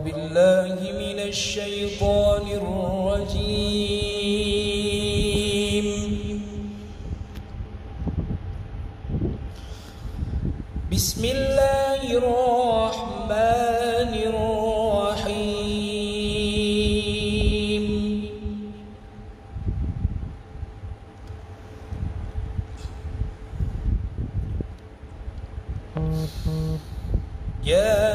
بالله من الشيطان الرجيم. بسم الله الرحمن الرحيم. يا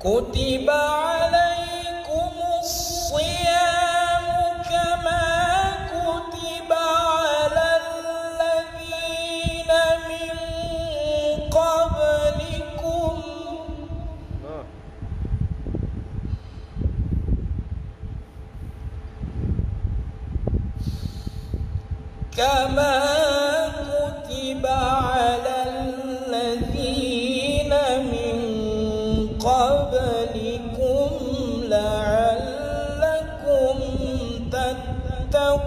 كتب عليكم الصيام كما كتب على الذين من قبلكم كما كتب على الذين من قبلكم لعلكم تتقون.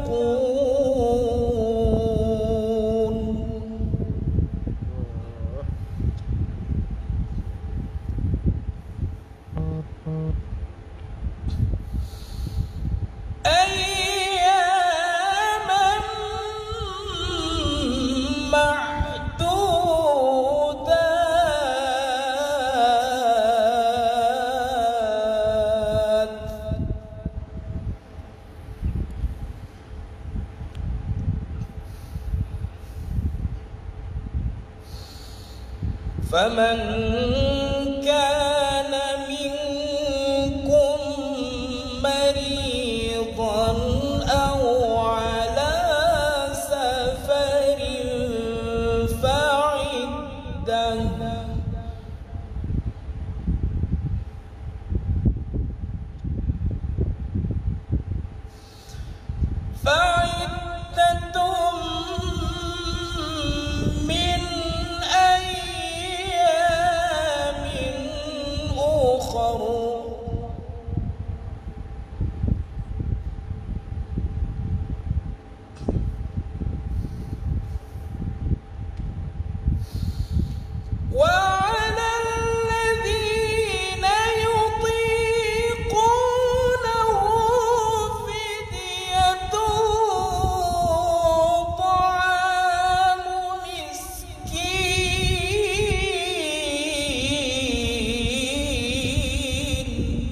أياما معدودات فمن كان منكم مريضا أو على سفر فعدة من أيام أخر وعلى الذين يطيقونه فدية طعام مسكين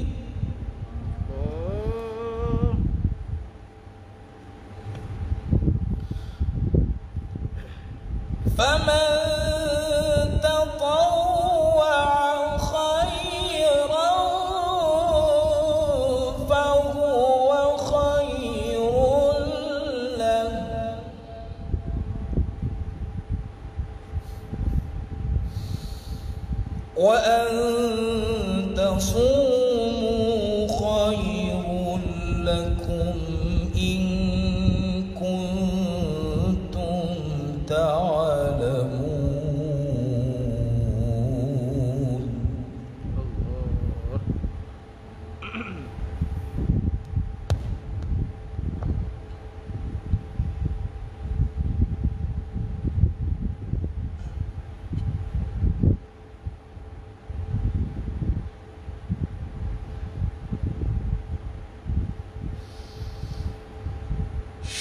فمن تطوع خيرا فهو خير له وأن تصوموا خير لكم إن كنتم تعلمون.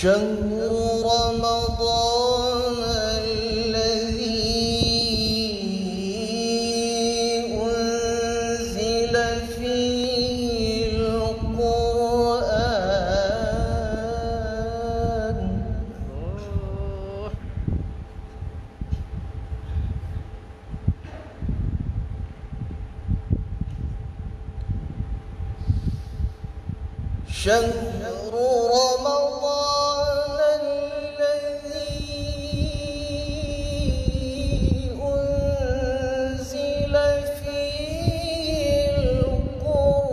شهر رمضان الذي أنزل فيه القرآن شهر رمضان الذي أنزل فيه القرآن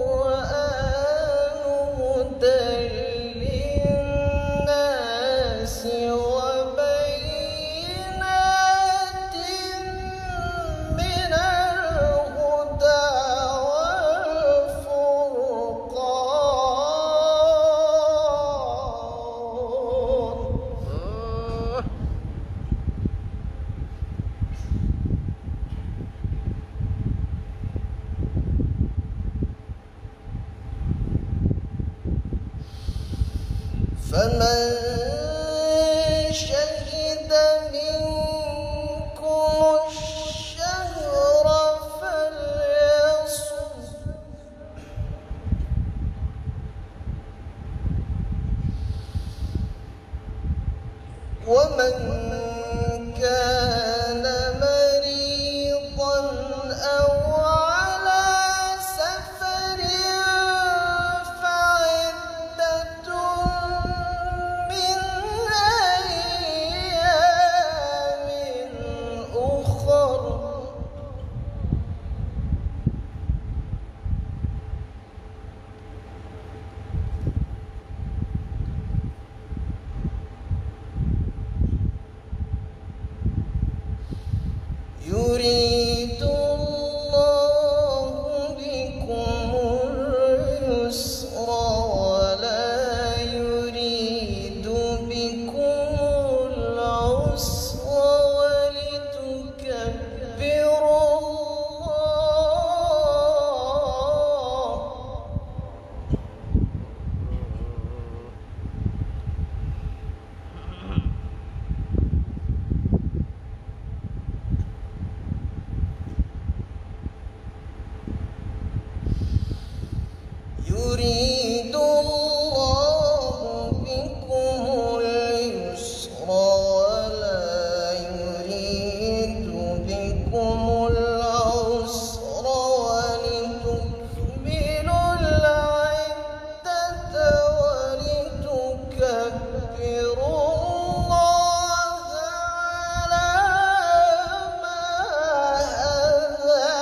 فمن شهد منكم الشهر فليصم ومن كان مريضا أو على سفر فعدة من أيام أخر يريد الله بكم اليسر ولا يريد بكم العسر ولتكبروا الله يريد الله بكم اليسر ولا يريد بكم العسر ولتكملوا العدة ولتكبروا الله على ما هداكم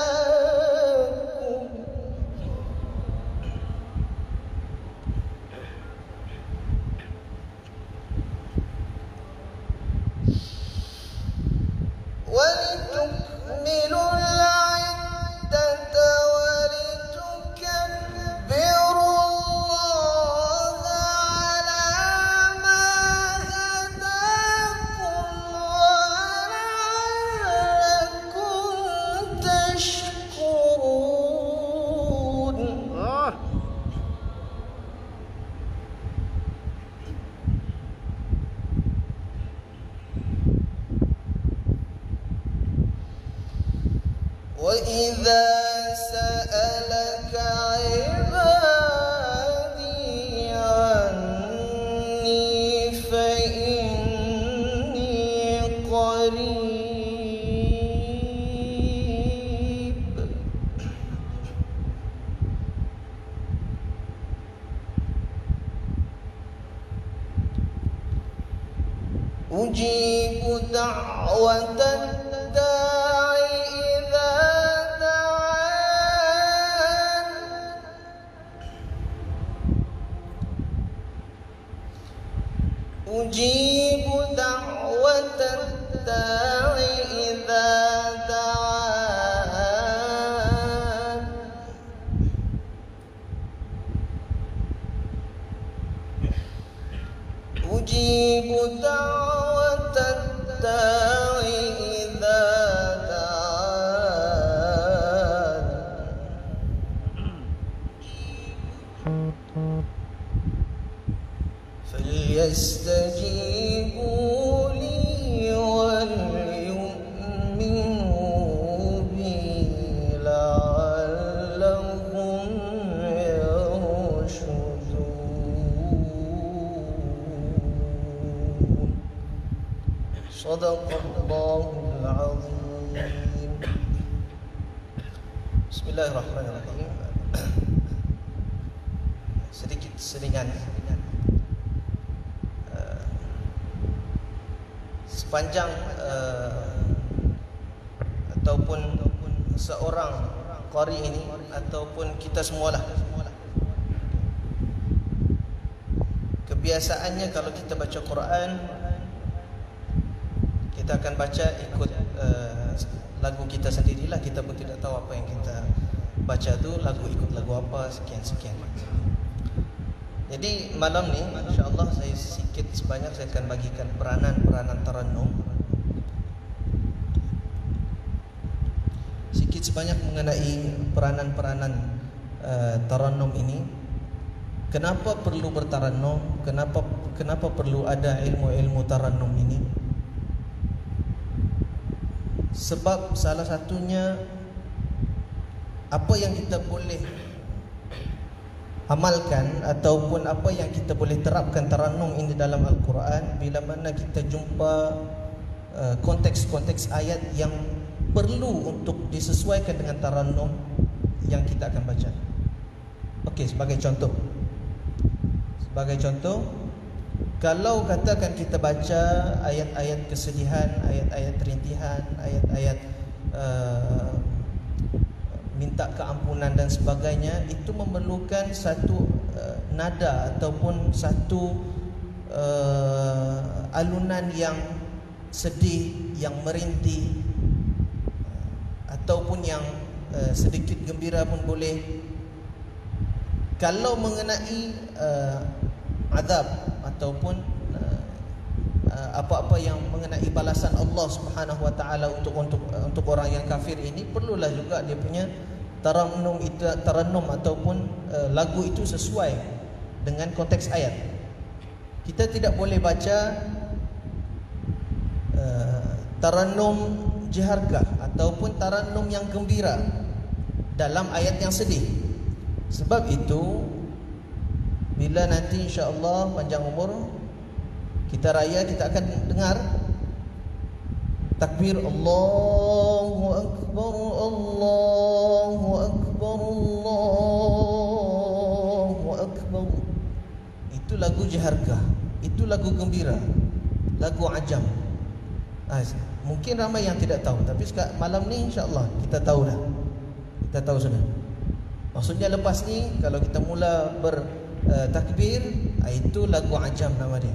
ولتكملوا العدة ولتكبروا الله على ما هداكم ولعلكم تشكرون وإذا سألك عبادي عني فإني قريب أجيب دعوة الداع إذا دعان أجيب دعوة الداع إذا دعان أجيب دعوة الداع إذا دعان فليستجيبوا لي وليؤمنوا بي لعلهم يرشدون صدق الله العظيم. Bismillahirrahmanirrahim. Sedikit selingan. Sepanjang ataupun seorang qari ini ataupun kita semualah, kebiasaannya kalau kita baca Quran, kita akan baca ikut lagu kita sendirilah. Kita pun tidak tahu apa yang kita baca tu lagu, ikut lagu apa, sekian-sekian. Jadi malam ni insya-Allah saya sikit sebanyak saya akan bagikan peranan-peranan tarannum, sikit sebanyak mengenai peranan-peranan tarannum ini. Kenapa perlu bertarannum? Kenapa perlu ada ilmu-ilmu tarannum ini? Sebab salah satunya, apa yang kita boleh amalkan ataupun apa yang kita boleh terapkan tarannum ini dalam Al-Quran, bila mana kita jumpa konteks-konteks ayat yang perlu untuk disesuaikan dengan tarannum yang kita akan baca. Okey, sebagai contoh, kalau katakan kita baca ayat-ayat kesedihan, ayat-ayat rintihan, ayat-ayat minta keampunan dan sebagainya, itu memerlukan satu nada ataupun satu alunan yang sedih, yang merintih, ataupun yang sedikit gembira pun boleh. Kalau mengenai azab ataupun apa-apa yang mengenai balasan Allah Subhanahu wa taala untuk orang yang kafir ini, perlulah juga dia punya tarannum ataupun lagu itu sesuai dengan konteks ayat. Kita tidak boleh baca tarannum jiharkah ataupun tarannum yang gembira dalam ayat yang sedih. Sebab itu, bila nanti insya-Allah panjang umur kita raya, kita akan dengar takbir Allahu Akbar, Allahu Akbar, Allahu Akbar. Itu lagu jiharkah, itu lagu gembira, lagu ajam. Mungkin ramai yang tidak tahu, tapi malam ni insya-Allah kita tahu dah. Kita tahu sudah. Maksudnya lepas ni kalau kita mula bertakbir, itu lagu ajam nama dia.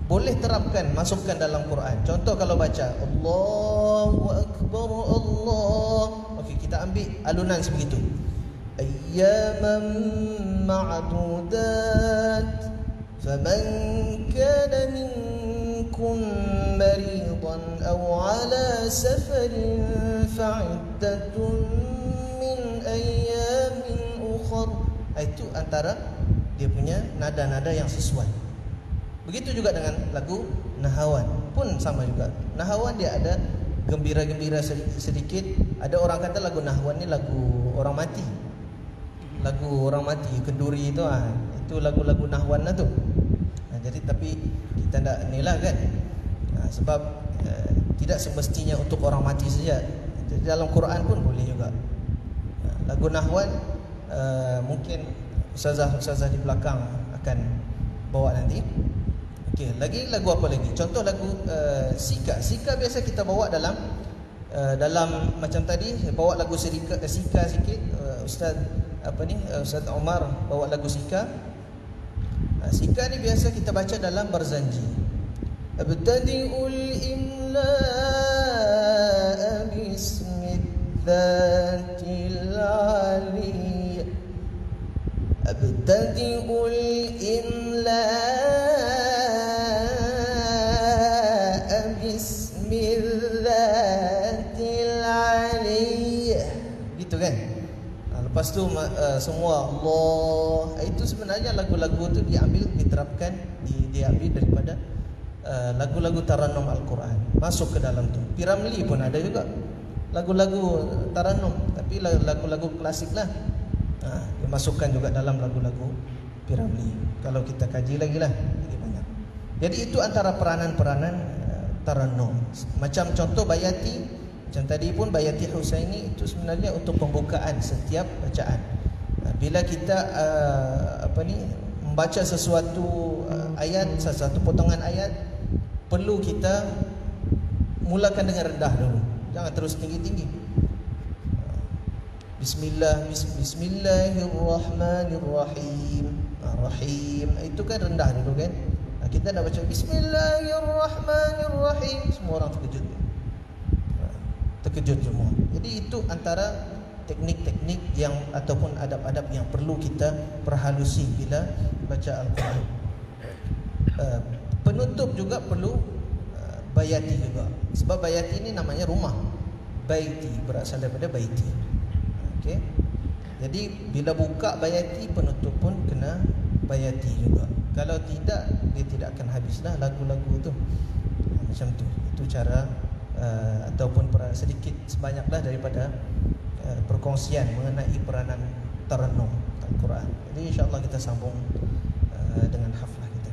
Boleh terapkan, masukkan dalam Quran. Contoh kalau baca Allahu Akbar, Allah. Okey, kita ambil alunan sebegitu. Ayyaman ma'dudat, faman kana minkum maridan aw ala safarin fa'iddatun min ayyamin ukhra. Itu antara dia punya nada-nada yang sesuai. Begitu juga dengan lagu Nahawan pun sama juga. Nahawan dia ada gembira-gembira sedikit. Ada orang kata lagu Nahawan ni lagu orang mati. Lagu orang mati, kenduri itu itu lagu-lagu Nahawan lah tu. Jadi tapi kita tak inilah kan. Sebab tidak semestinya untuk orang mati saja. Jadi dalam Quran pun boleh juga. Lagu Nahawan mungkin ustazah di belakang akan bawa nanti. Okey, lagi lagu apa lagi? Contoh lagu Sika. Sika biasa kita bawa dalam macam tadi bawa lagu Sika sikit. Ustaz Ustaz Omar bawa lagu Sika. Sika ni biasa kita baca dalam Barzanji. Abtadi'ul imla'a bismid dzatil 'aliyah. Abtadi'ul imla'a bismillatil 'aliyah. Gitu kan? Lepas tu semua Allah. Itu sebenarnya lagu-lagu tu diterapkan, diambil daripada lagu-lagu tarannum Al-Quran, masuk ke dalam tu. Piramli pun ada juga lagu-lagu tarannum, tapi lagu-lagu klasik lah. Dimasukkan juga dalam lagu-lagu Piramli. Kalau kita kaji lagi lah, jadi banyak. Jadi itu antara peranan-peranan tarannum. Macam contoh Bayati, macam tadi pun Bayati Husaini, itu sebenarnya untuk pembukaan setiap bacaan. Bila kita membaca sesuatu ayat, sesuatu potongan ayat, perlu kita mulakan dengan rendah dulu. Jangan terus tinggi-tinggi. Bismillahirrahmanirrahim. Rahim itu kan rendah dulu kan. Kita nak baca Bismillahirrahmanirrahim, semua orang terkejut semua. Jadi itu antara teknik-teknik yang ataupun adab-adab yang perlu kita perhalusi bila baca Al-Quran. Penutup juga perlu bayati juga. Sebab bayati ini namanya rumah. Baiti berasal daripada baiti. Okey. Jadi bila buka bayati, penutup pun kena bayati juga. Kalau tidak, dia tidak akan habislah lagu-lagu tu. Macam tu. Itu cara ataupun sedikit sebanyaklah daripada perkongsian mengenai peranan tarannum Al-Quran. Jadi insya-Allah kita sambung dengan haflah kita.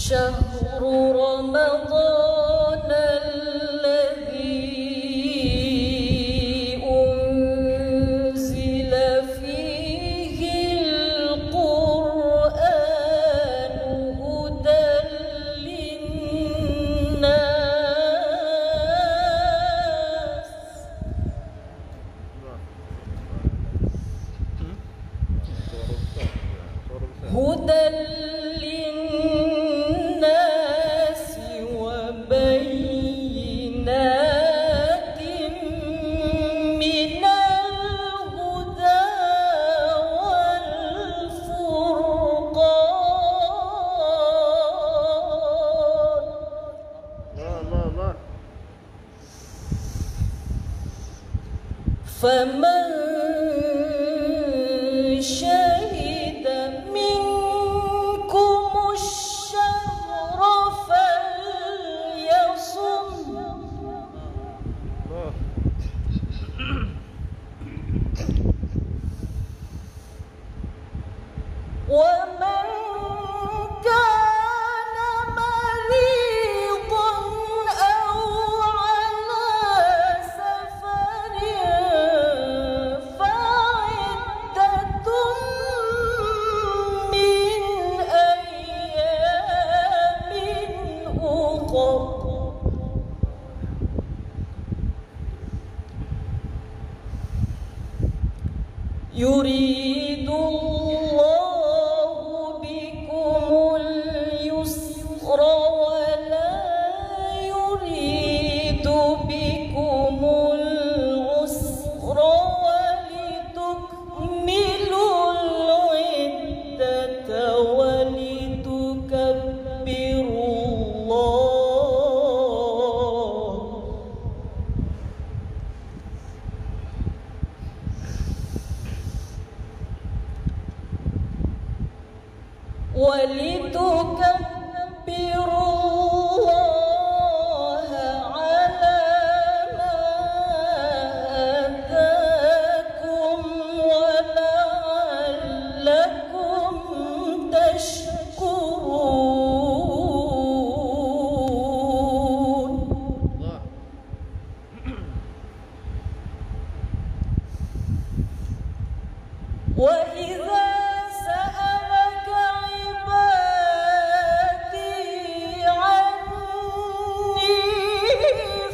شهر رمضان الذي أنزل فيه القرآن هدى للناس هدى فمن شهد منكم yuridullahu bikumul yusra wa la yuridu bikumul usra wa litukmilul iddata wa litukabbirullah. وَلِتُكَبِّرُوا عَلَى مَا هَدَاكُمْ وَلَعَلَّكُمْ تَشْكُرُونَ. وَإِذَا سَأَلَكَ عِبَادِي عَنِّي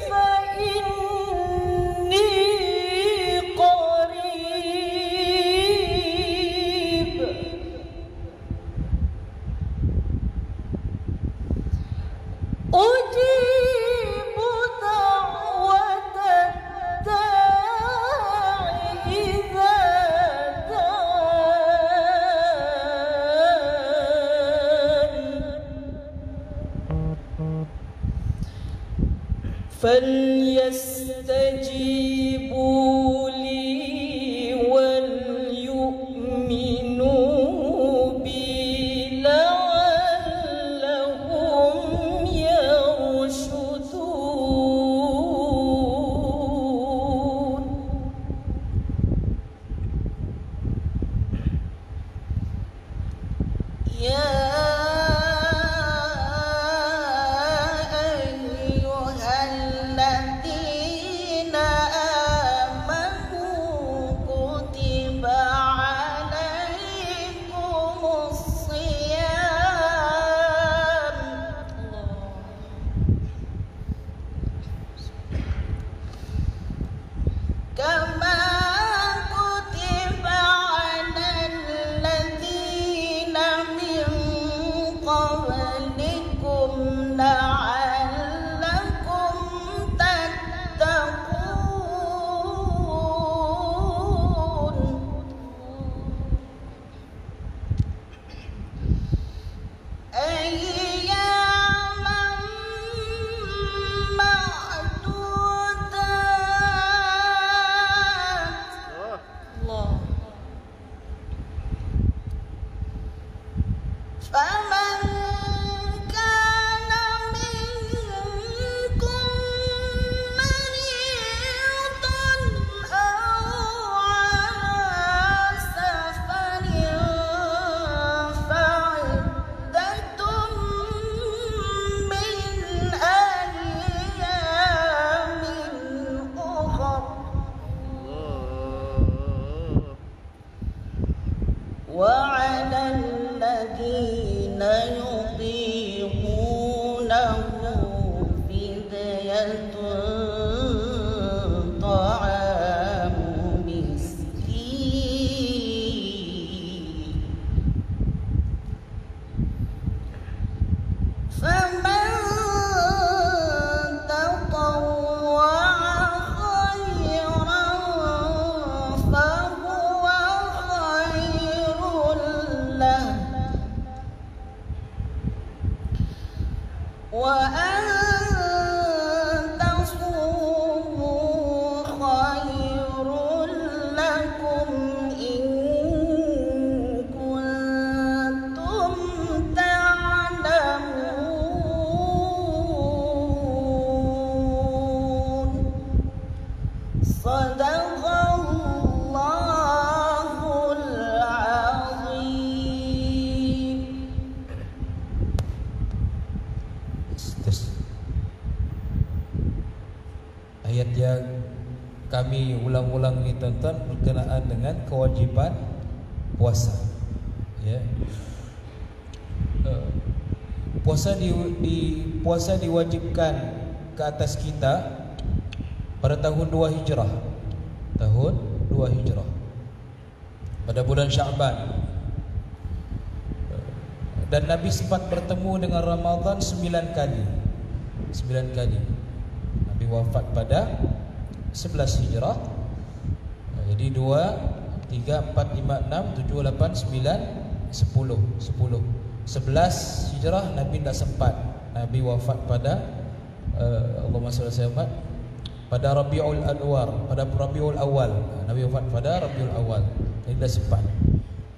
فَإِنِّي قَرِيبٌ أُجِيبُ دَعْوَةَ الدَّاعِ إِذَا فليستجيبوا لي وليؤمنوا بي لعلهم يرشدون. وعلى الذين يطيقونه فدية طعام مسكين فمن تطوع خيرا فهو خير له وأن تصوموا خير لكم إن كنتم تعلمون. صدق الله العظيم. Ayat yang kami ulang-ulang ini tuan-tuan berkenaan dengan kewajiban puasa. Ya. Puasa puasa diwajibkan ke atas kita pada tahun 2 Hijrah. Tahun 2 Hijrah. pada bulan Sya'ban. Dan Nabi sempat bertemu dengan Ramadan 9 kali. 9 kali. Nabi wafat pada 11 Hijrah. Jadi 2, 3, 4, 5, 6, 7, 8, 9, 10. 11 Hijrah Nabi tidak sempat. Nabi wafat pada Allahumma shalli ala Muhammad, pada Rabiul Anwar, pada Rabiul Awal. Nabi wafat pada Rabiul Awal. Jadi tidak sempat.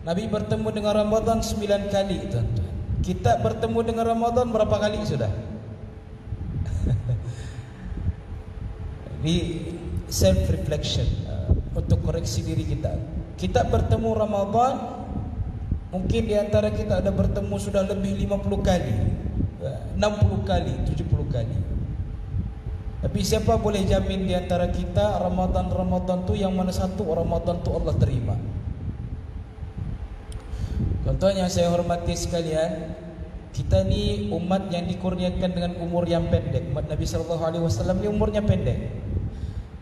Nabi bertemu dengan Ramadan 9 kali, tuan-tuan. Kita bertemu dengan Ramadan berapa kali sudah? Ini self reflection, untuk koreksi diri kita. Kita bertemu Ramadan, mungkin di antara kita ada bertemu sudah lebih 50 kali, 60 kali, 70 kali. Tapi siapa boleh jamin di antara kita Ramadan tu yang mana satu Ramadan tu Allah terima? Contohnya, saya hormati sekalian, kita ni umat yang dikurniakan dengan umur yang pendek. Umat Nabi SAW ni umurnya pendek.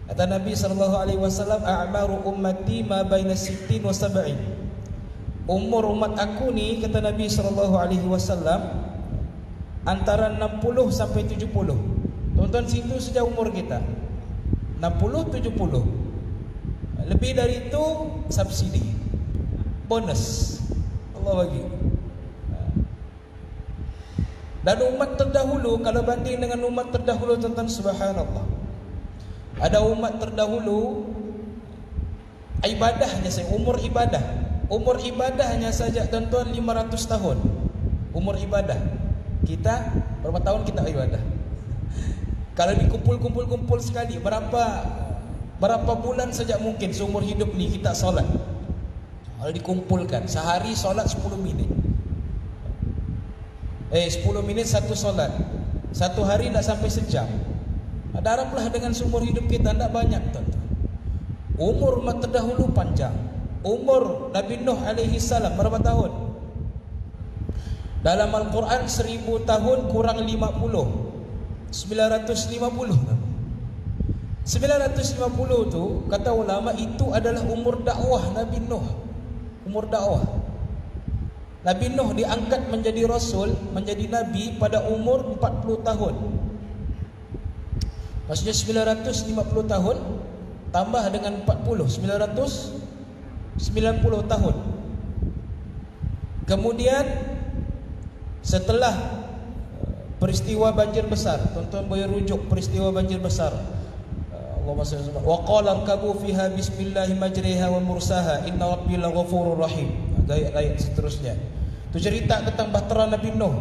Kata Nabi SAW, a'maru ummati ma baina 60 wa 70. Umur umat aku ni, kata Nabi SAW, antara 60 sampai 70. Tuan-tuan, situ saja umur kita 60-70. Lebih dari itu subsidi, bonus Allah bagi. Dan umat terdahulu, kalau banding dengan umat terdahulu, tuan-tuan, subhanallah, ada umat terdahulu ibadahnya saya, umur ibadah hanya saja, tuan-tuan, 500 tahun umur ibadah. Kita berapa tahun kita ibadah? Kalau dikumpul sekali, berapa bulan saja mungkin seumur hidup ni kita solat? Kalau dikumpulkan, sehari solat 10 minit. 10 minit satu solat. Satu hari tak sampai sejam. Darablah dengan seumur hidup kita, tak banyak, tuan-tuan. Umur umat terdahulu panjang. Umur Nabi Nuh alaihi salam berapa tahun? Dalam Al-Quran 1000 tahun kurang 50, 950. 950 tu, kata ulama, itu adalah umur dakwah Nabi Nuh. Umur dakwah Nabi Nuh diangkat menjadi Rasul, menjadi Nabi pada umur 40 tahun. Maksudnya 950 tahun tambah dengan 40, 990 tahun. Kemudian setelah peristiwa banjir besar, tuan-tuan boleh rujuk peristiwa banjir besar. Allahumma salli alaihi wasallam. Wa qala arkabu fiha bismillahi majriha wa mursaha inna rabbi laghafurur rahim. Ayat-ayat seterusnya. Itu cerita tentang bahtera Nabi Nuh.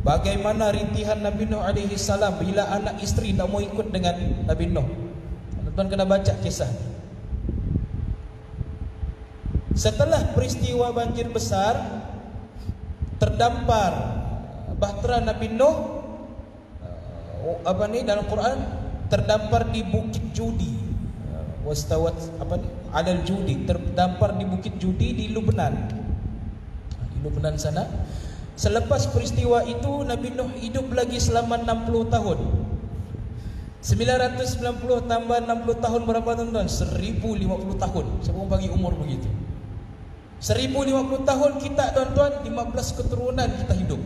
Bagaimana rintihan Nabi Nuh alaihi salam bila anak isteri tak mau ikut dengan Nabi Nuh. Tuan-tuan kena baca kisah. Setelah peristiwa banjir besar, terdampar bahtera Nabi Nuh, dalam Quran terdampar di Bukit Judi. Wastawat alal Judi, terdampar di Bukit Judi di Lubnan. Di Lubnan sana. Selepas peristiwa itu Nabi Nuh hidup lagi selama 60 tahun. 990 tambah 60 tahun berapa, tuan-tuan? 1050 tahun. Siapa bagi umur begitu? 1050 tahun kita, tuan-tuan, 15 keturunan kita hidup.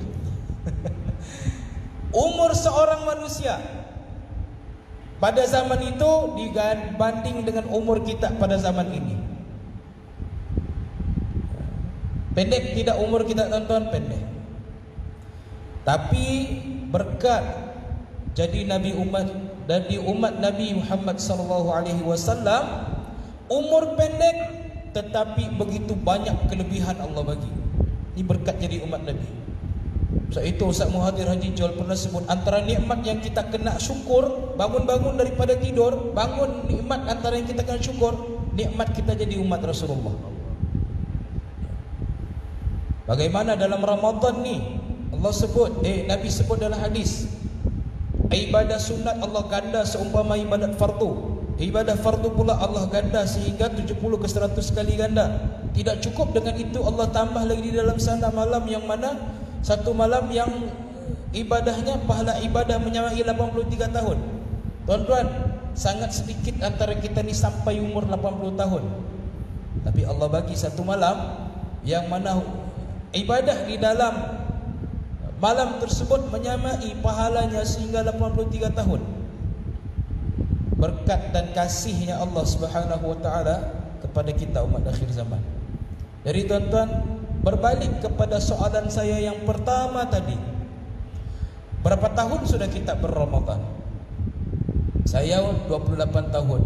Umur seorang manusia pada zaman itu dibanding dengan umur kita pada zaman ini. Pendek tidak umur kita, tuan-tuan? Pendek. Tapi berkat jadi Nabi umat Nabi Muhammad sallallahu alaihi wasallam, umur pendek tetapi begitu banyak kelebihan Allah bagi. Ini berkat jadi umat Nabi. So itu Ustaz Muhadir Haji Jol pernah sebut, antara nikmat yang kita kena syukur, bangun-bangun daripada tidur, bangun nikmat, antara yang kita kena syukur, nikmat kita jadi umat Rasulullah. Bagaimana dalam Ramadan ni Allah sebut, Nabi sebut dalam hadis, ibadah sunat Allah ganda seumpama ibadat fardu. Ibadah fardu pula Allah ganda sehingga 70 ke 100 kali ganda. Tidak cukup dengan itu, Allah tambah lagi di dalam sana malam yang mana satu malam yang ibadahnya, pahala ibadah menyamai 83 tahun. Tuan-tuan, sangat sedikit antara kita ni sampai umur 80 tahun. Tapi Allah bagi satu malam yang mana ibadah di dalam malam tersebut menyamai pahalanya sehingga 83 tahun. Berkat dan kasihnya Allah Subhanahu wa taala kepada kita umat akhir zaman. Jadi tuan-tuan, berbalik kepada soalan saya yang pertama tadi. Berapa tahun sudah kita berRamadan? Saya 28 tahun.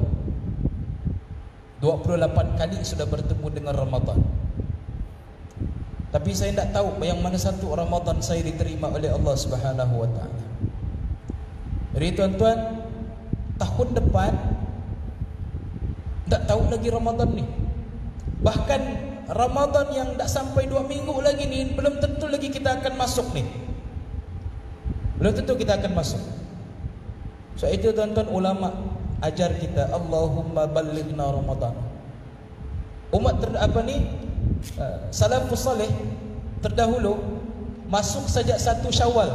28 kali sudah bertemu dengan Ramadan. Tapi saya tidak tahu yang mana satu Ramadan saya diterima oleh Allah Subhanahu wa taala. Jadi tuan-tuan, tahun depan tak tahu lagi Ramadan ni. Bahkan Ramadan yang tak sampai 2 minggu lagi ni belum tentu lagi kita akan masuk ni. Belum tentu kita akan masuk. So itu tuan-tuan, ulama ajar kita, Allahumma ballighna Ramadan. Umat salafus salih terdahulu masuk sejak 1 Syawal.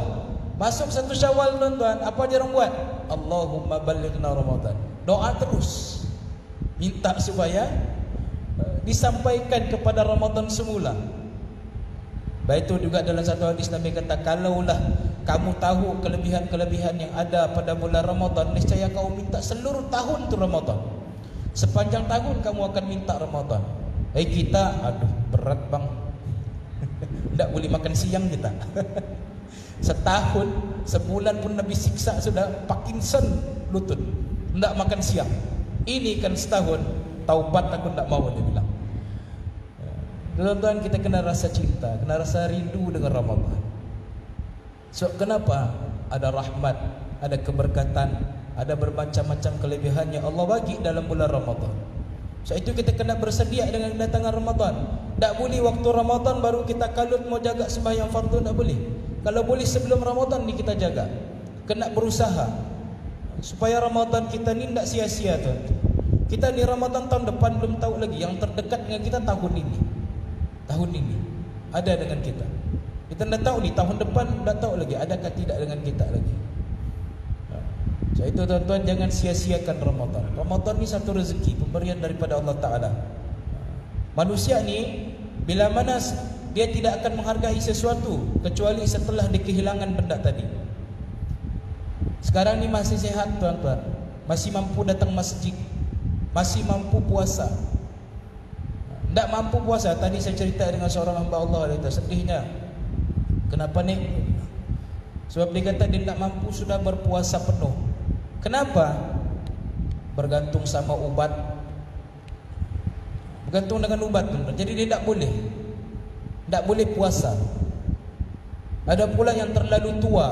Masuk 1 Syawal tuan-tuan, apa dia orang buat? Allahumma ballighna Ramadan. Doa terus, minta supaya disampaikan kepada Ramadan semula. Baik itu juga dalam satu hadis Nabi kata, kalaulah kamu tahu kelebihan-kelebihan yang ada pada bulan Ramadan, niscaya kau minta seluruh tahun tu Ramadan. Sepanjang tahun kamu akan minta Ramadan. Kita, aduh berat bang. Tak boleh makan siang kita. Setahun, sebulan pun Nabi siksa sudah Parkinson lutut. Tak makan siang. Ini kan setahun, taubat aku tak mau, dia bilang. Tuan-tuan, kita kena rasa cinta, kena rasa rindu dengan Ramadan. So kenapa? Ada rahmat, ada keberkatan, ada bermacam-macam kelebihan yang Allah bagi dalam bulan Ramadan. So itu kita kena bersedia dengan kedatangan Ramadan. Tak boleh waktu Ramadan baru kita kalut mau jaga sembahyang fardu, tak boleh. Kalau boleh sebelum Ramadan ni kita jaga. Kena berusaha supaya Ramadan kita ni tak sia-sia tuan. Kita ni Ramadan tahun depan belum tahu lagi. Yang terdekat dengan kita tahun ini. Tahun ini ada dengan kita. Kita tak tahu ni tahun depan, tak tahu lagi adakah tidak dengan kita lagi. So itu tuan-tuan, jangan sia-siakan Ramadan. Ramadan ni satu rezeki, pemberian daripada Allah Ta'ala. Manusia ni bila mana dia tidak akan menghargai sesuatu kecuali setelah dia kehilangan benda tadi. Sekarang ni masih sehat tuan-tuan, masih mampu datang masjid, masih mampu puasa. Tak mampu puasa, tadi saya cerita dengan seorang hamba Allah, dia kata sedihnya. Kenapa ni? Sebab dia kata dia tak mampu sudah berpuasa penuh. Kenapa? Bergantung sama ubat. Bergantung dengan ubat. Jadi dia tak boleh. Tak boleh puasa. Ada pula yang terlalu tua,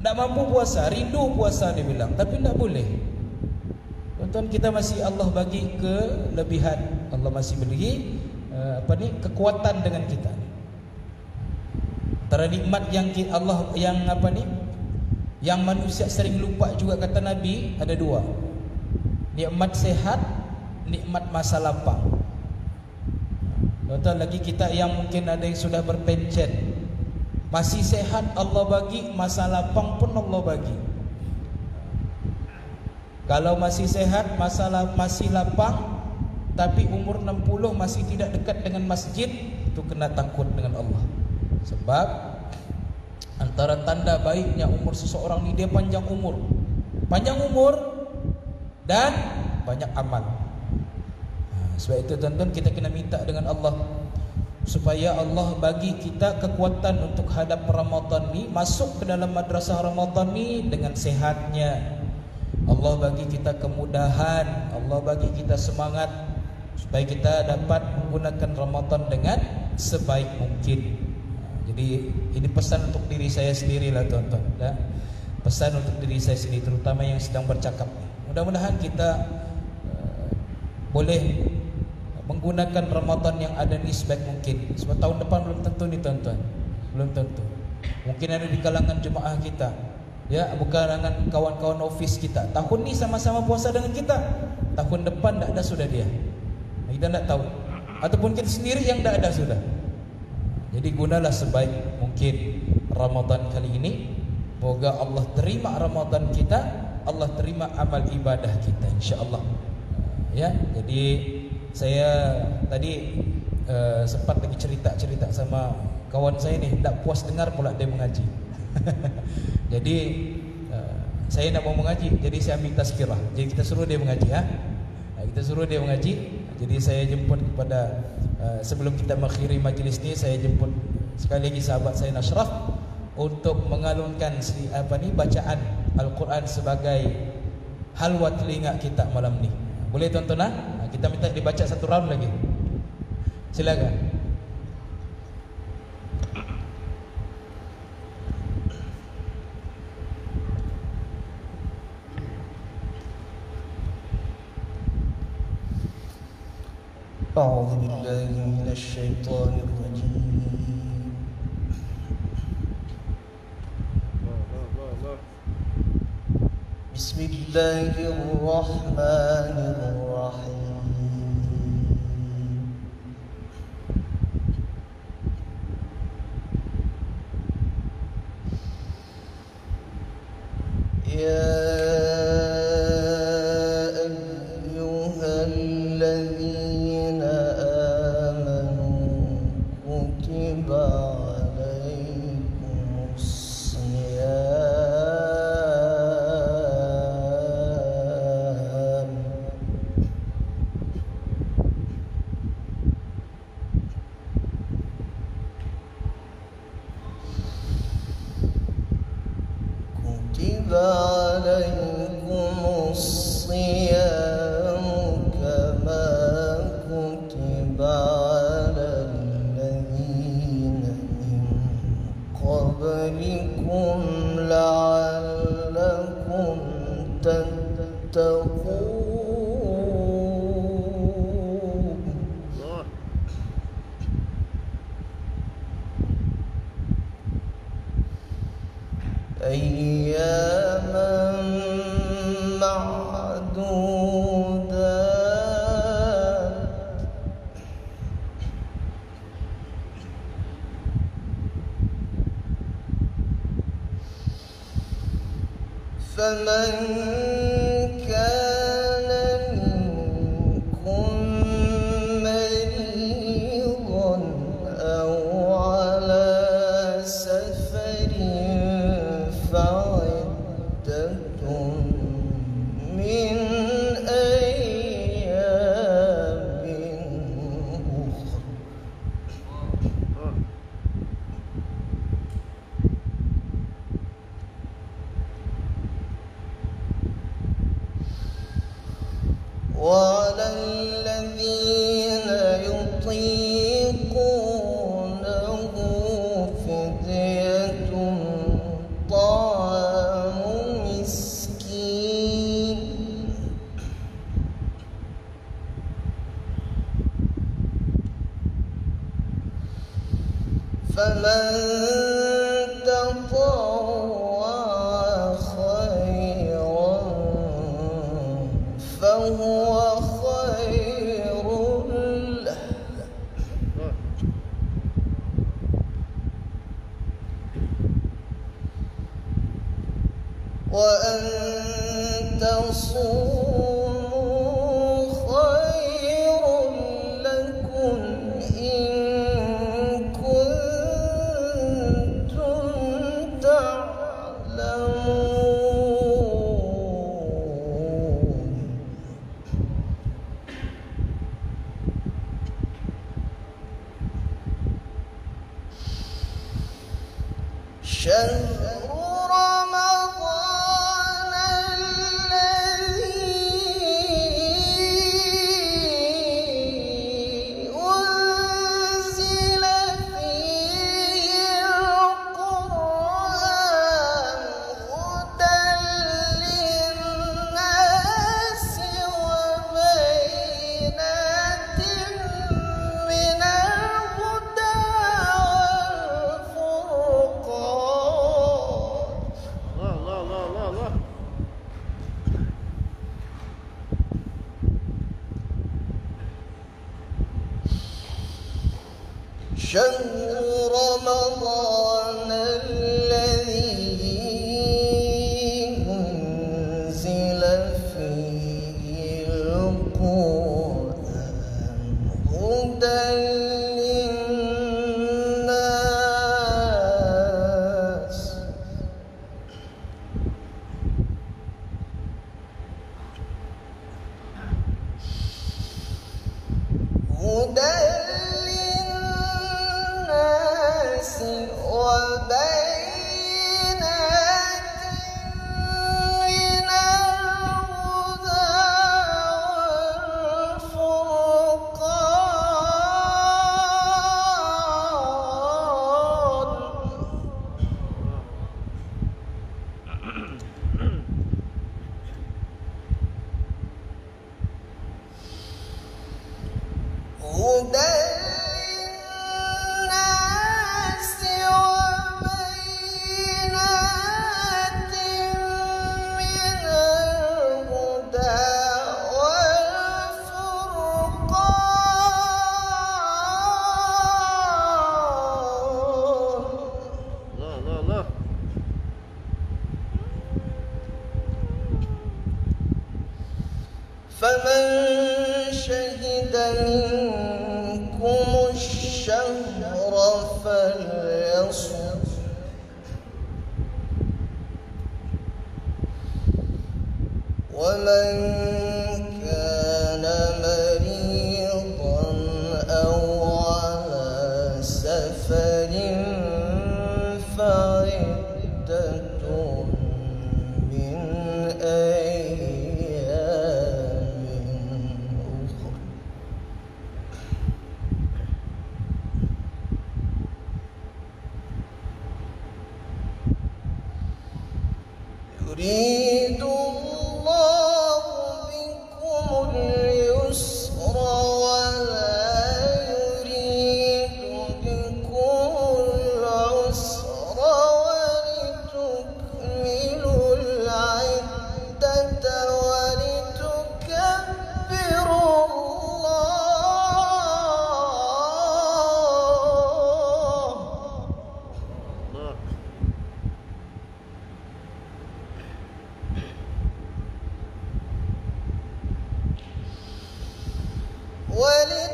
tak mampu puasa, rindu puasa dia bilang, tapi tak boleh. Tuan-tuan, kita masih Allah bagi kelebihan. Allah masih beri kekuatan dengan kita. Antara nikmat yang Allah yang manusia sering lupa juga kata Nabi, ada 2. Nikmat sehat, nikmat masa lapang. Tuan-tuan, lagi kita yang mungkin ada yang sudah berpencen, masih sehat Allah bagi, masa lapang pun Allah bagi. Kalau masih sehat, masih lapang, tapi umur 60 masih tidak dekat dengan masjid, itu kena takut dengan Allah. Sebab antara tanda baiknya umur seseorang ni, dia panjang umur. Panjang umur dan banyak amal. Sebab itu tuan-tuan, kita kena minta dengan Allah supaya Allah bagi kita kekuatan untuk hadap Ramadan ni, masuk ke dalam madrasah Ramadan ni dengan sehatnya. Allah bagi kita kemudahan, Allah bagi kita semangat supaya kita dapat menggunakan Ramadan dengan sebaik mungkin. Jadi ini pesan untuk diri saya sendirilah tuan-tuan, ya. Pesan untuk diri saya sendiri, terutama yang sedang bercakap. Mudah-mudahan kita boleh menggunakan Ramadan yang ada ni sebaik mungkin. Sebab tahun depan belum tentu ni tuan-tuan, belum tentu. Mungkin ada di kalangan jemaah kita, ya, bukan dengan kawan-kawan ofis kita. Tahun ni sama-sama puasa dengan kita, tahun depan tak ada sudah dia. Kita tak tahu. Ataupun kita sendiri yang tak ada sudah. Jadi gunalah sebaik mungkin Ramadan kali ini. Semoga Allah terima Ramadan kita, Allah terima amal ibadah kita, insya-Allah. Ya, jadi saya tadi sempat lagi cerita sama kawan saya nih, tak puas dengar pula dia mengaji. Jadi saya nak mau mengaji, jadi saya ambil tazkirah. Jadi kita suruh dia mengaji, ha? Kita suruh dia mengaji. Jadi saya jemput kepada sebelum kita mengakhiri majlis ni, saya jemput sekali lagi sahabat saya Nasraf untuk mengalunkan bacaan Al-Quran sebagai halwa telinga kita malam ni. Boleh tuan-tuan, ha? Kita minta dibaca satu round lagi. Silakan. أعوذ بالله من الشيطان الرجيم بسم الله الرحمن الرحيم يا أيها الذين آمنوا كتب عليكم الصيام كتب عليكم الصيام كما كتب على الذين من قبلكم لعلكم تتقون أياما معدودات فمن كان منكم مريضا أو على سفر فعدة من أيام أخرى وعلى الذين يطيقونه فدية طعام مسكين فمن تطوع خيرا فهو خير له وأن تصوموا خير لكم إن كنتم تعلمون شهر رمضان الذي أنزل فيه القرآن هدى للناس وبينات من الهدى والفرقان شهر رمضان الذي أنزل فيه القرآن هدى للناس وبينات من الهدى والفرقان هدى للناس وبينات من الهدى والفرقان فمن شهد منكم الشهر فليصم ومن كان مريضا أو على سفر فعدة من أيام أخرى يريد الله بكم اليسر ولا يريد بكم العسر ولتكملوا العدة ولتكبروا الله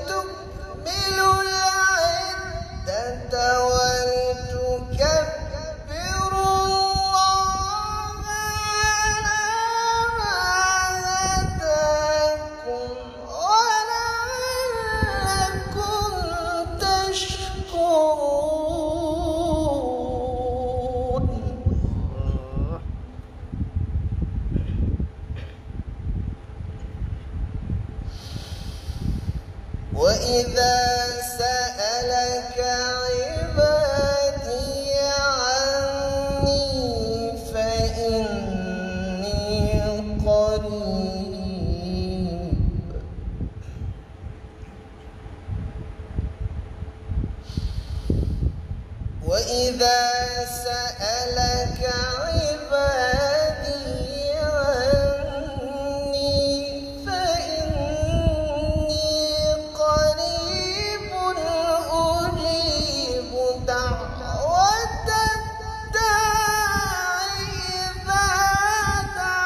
ولتكملوا العدة ولتكبروا الله على ما هداكم ولعلكم تشكرون وإذا سألك عبادي عني فإني قريب وإذا سألك عبادي عني فإني قريب أجيب دعوة الداع إذا دعان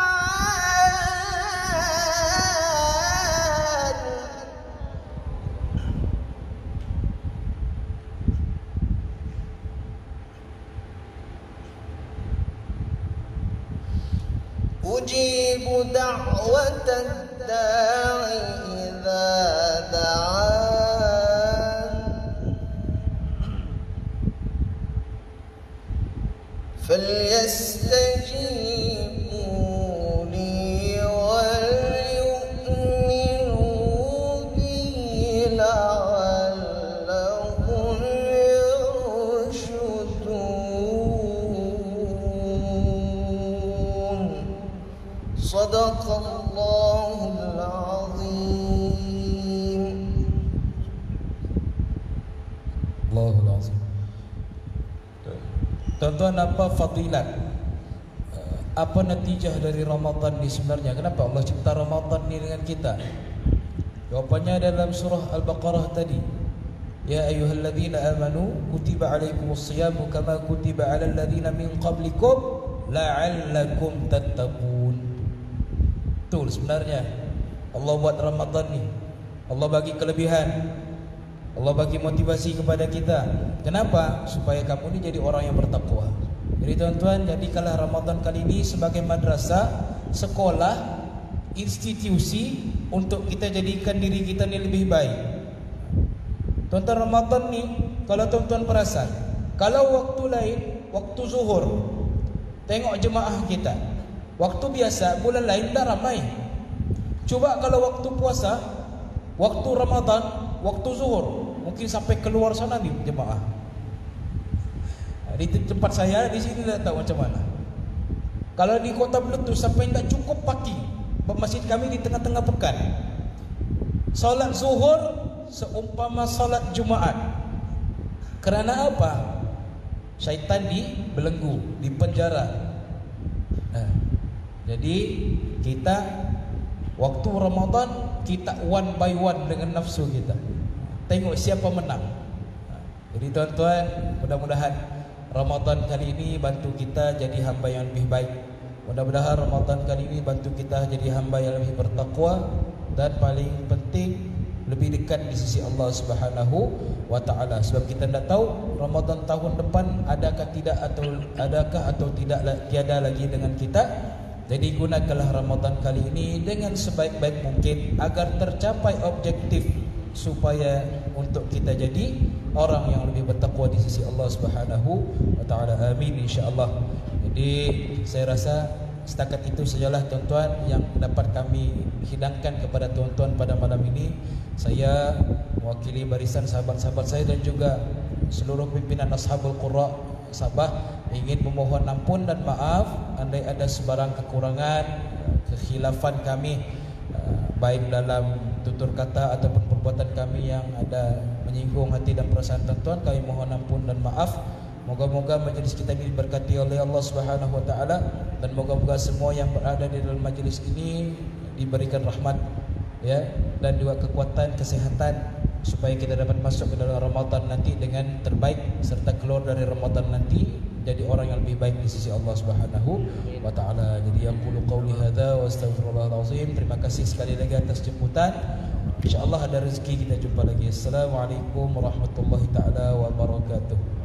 أجيب دعوة الداع إذا دعان فليستجيبوا لي وليؤمنوا بي لعلهم يرشدون صدق الله العظيم. Allahul Azim. Tuan-tuan, apa fadilat, apa natijah dari Ramadan ni sebenarnya? Kenapa Allah cipta Ramadan ni dengan kita? Jawapannya dalam surah Al-Baqarah tadi. Ya ayyuhalladzina amanu kutiba alaikumus siyamu kama kutiba alal ladzina min qablikum la'allakum tattaqun. Betul sebenarnya Allah buat Ramadan ni. Allah bagi kelebihan, Allah bagi motivasi kepada kita. Kenapa? Supaya kamu ni jadi orang yang bertakwa. Jadi tuan-tuan, jadikanlah Ramadan kali ini sebagai madrasah, sekolah, institusi untuk kita jadikan diri kita ni lebih baik. Tuan-tuan, Ramadan ni kalau tuan-tuan perasan, kalau waktu lain, waktu zuhur, tengok jemaah kita, waktu biasa bulan lain dah ramai. Coba kalau waktu puasa, waktu Ramadan, waktu zuhur, mungkin sampai keluar sana nih jemaah. Di tempat saya di sini dah tahu macam mana. Kalau di Kota Beletuj sampai tak cukup parking. Masjid kami di tengah-tengah pekan. Solat zuhur seumpama solat Jumaat. Kerana apa? Syaitan dibelenggu, dipenjara. Jadi kita waktu Ramadan kita one by one dengan nafsu kita. Tengok siapa menang. Jadi tuan-tuan, mudah-mudahan Ramadan kali ini bantu kita jadi hamba yang lebih baik. Mudah-mudahan Ramadan kali ini bantu kita jadi hamba yang lebih bertakwa, dan paling penting lebih dekat di sisi Allah Subhanahu wa taala. Sebab kita tidak tahu Ramadan tahun depan adakah atau tidak tiada lagi dengan kita. Jadi gunakanlah Ramadan kali ini dengan sebaik-baik mungkin agar tercapai objektif, supaya untuk kita jadi orang yang lebih bertakwa di sisi Allah Subhanahu wa taala. Amin insyaallah. Jadi saya rasa setakat itu sajalah tuan-tuan yang dapat kami hidangkan kepada tuan-tuan pada malam ini. Saya mewakili barisan sahabat-sahabat saya dan juga seluruh pimpinan Ashabul Qurra Sabah ingin memohon ampun dan maaf andai ada sebarang kekurangan, kekhilafan kami baik dalam tutur kata ataupun perbuatan kami yang ada menyinggung hati dan perasaan tuan-tuan. Kami mohon ampun dan maaf. Moga-moga majlis kita ini diberkati oleh Allah Subhanahu wa taala, dan moga-moga semua yang berada di dalam majlis ini diberikan rahmat, ya, dan juga kekuatan, kesehatan, supaya kita dapat masuk ke dalam Ramadan nanti dengan terbaik, serta keluar dari Ramadan nanti jadi orang yang lebih baik di sisi Allah Subhanahu wa taala. Jadi aqulu qauli hadza wa astaghfirullahal azim. Terima kasih sekali lagi atas jemputan. Insyaallah ada rezeki kita jumpa lagi. Assalamualaikum warahmatullahi taala wabarakatuh.